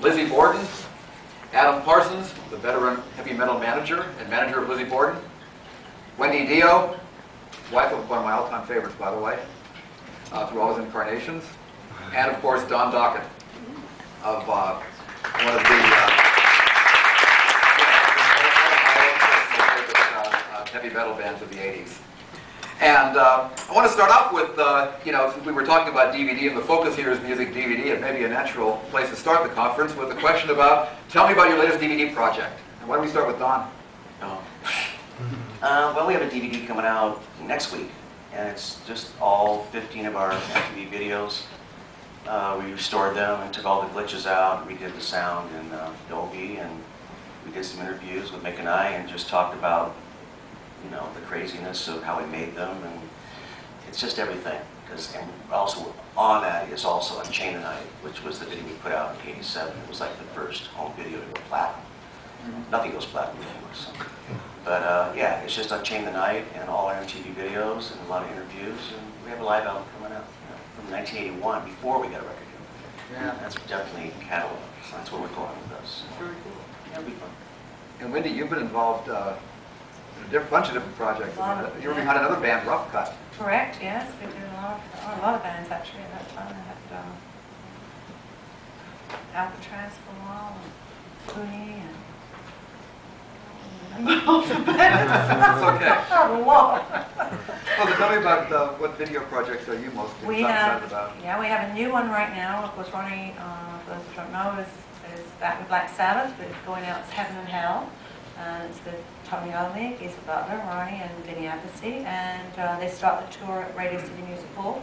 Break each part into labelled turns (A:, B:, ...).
A: Lizzie Borden, Adam Parsons, the veteran heavy metal manager and manager of Lizzie Borden, Wendy Dio, wife of one of my all-time favorites, by the way, through all his incarnations, and of course Don Dockett of one of the heavy metal bands of the 80s. And I want to start off with, since we were talking about DVD, and the focus here is MusicDVD, it may be a natural place to start the conference with a question about, tell me about your latest DVD project. And why don't we start with Don?
B: Well, we have a DVD coming out next week, and it's just all 15 of our MTV videos. We restored them and took all the glitches out, and redid the sound in Dolby, and we did some interviews with Mick and I, and just talked about the craziness of how we made them, and it's just everything. And also on that is also Unchained the Night, which was the video we put out in '87. It was like the first home video to go platinum. Nothing goes platinum anymore. So. But yeah, it's just Unchained the Night and all our MTV videos and a lot of interviews, and we have a live album coming out from 1981 before we got a record deal. Yeah, that's definitely catalog. So that's where we're going with this.
A: Very cool.
B: Yeah, it'll be fun.
A: And Wendy, you've been involved in a bunch of different projects. You're behind another band, Rough Cut.
C: Correct, yes. We did a lot of bands actually at that time. I had Alcatraz for a while, and Cooney, and
A: That's okay.
C: A lot.
A: Well, then tell me about what video projects are you most excited about?
C: Yeah, we have a new one right now. Of course, Ronnie, for those who don't know, is back with Black Sabbath. We're going out to Heaven and Hell. And it's with Tony Omick, Asa Butler, Ronnie, and Vinny Appice. And they start the tour at Radio City Music Hall.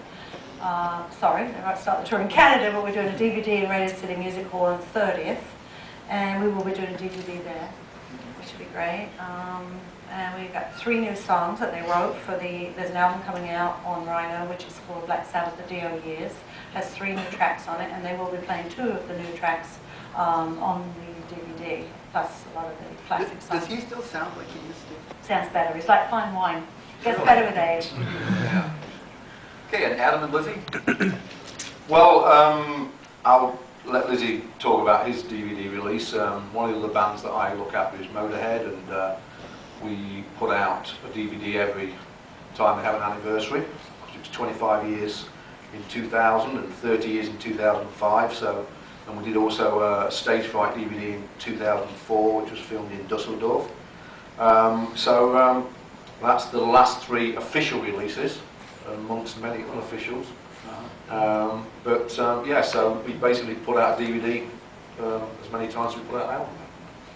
C: Sorry, they might start the tour in Canada, but we're doing a DVD in Radio City Music Hall on the 30th. And we will be doing a DVD there, which will be great. And we've got 3 new songs that they wrote for there's an album coming out on Rhino, which is called Black Sabbath, The Dio Years. Has 3 new tracks on it, and they will be playing 2 of the new tracks on the DVD, plus a lot of the classic songs.
A: Does he still sound like he used to?
C: Sounds better. It's like fine wine. Gets better with age.
A: Yeah. Okay, and Adam and Lizzie?
D: Well, I'll let Lizzie talk about his DVD release. One of the bands that I look after is Motorhead, and we put out a DVD every time they have an anniversary. It was 25 years in 2000 and 30 years in 2005. And we did also a Stage Fright DVD in 2004, which was filmed in Dusseldorf. That's the last 3 official releases, amongst many unofficials. Yeah, so we basically put out a DVD as many times as we put out an album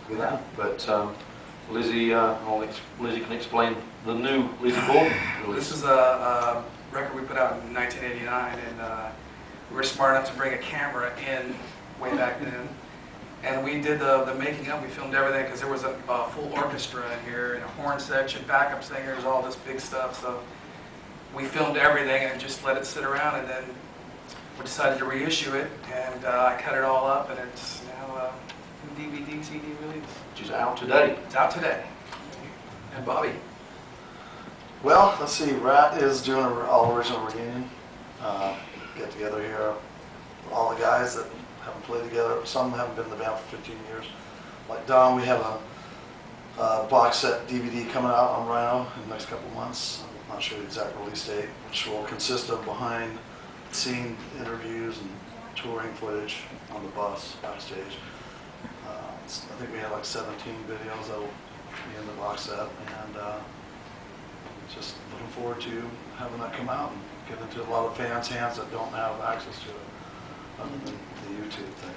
D: with that. But Lizzie can explain the new Lizzie Borden release.
E: This is a record we put out in 1989, and we were smart enough to bring a camera in way back then. And we did the making of. We filmed everything because there was a full orchestra in here, and a horn section, backup singers, all this big stuff. So we filmed everything and just let it sit around, and then we decided to reissue it, and I cut it all up, and it's now a DVD, CD release.
D: Which is out today.
E: It's out today. And Bobby?
F: Well, let's see, Rat is doing an all-original reunion. Get together here, all the guys that haven't played together. Some haven't been in the band for 15 years. Like Don, we have a box set DVD coming out on Rhino in the next couple of months. I'm not sure the exact release date, which will consist of behind-the-scene interviews and touring footage on the bus backstage. I think we have like 17 videos that will be in the box set, and just looking forward to having that come out and get into a lot of fans' hands that don't have access to it, other than the YouTube thing.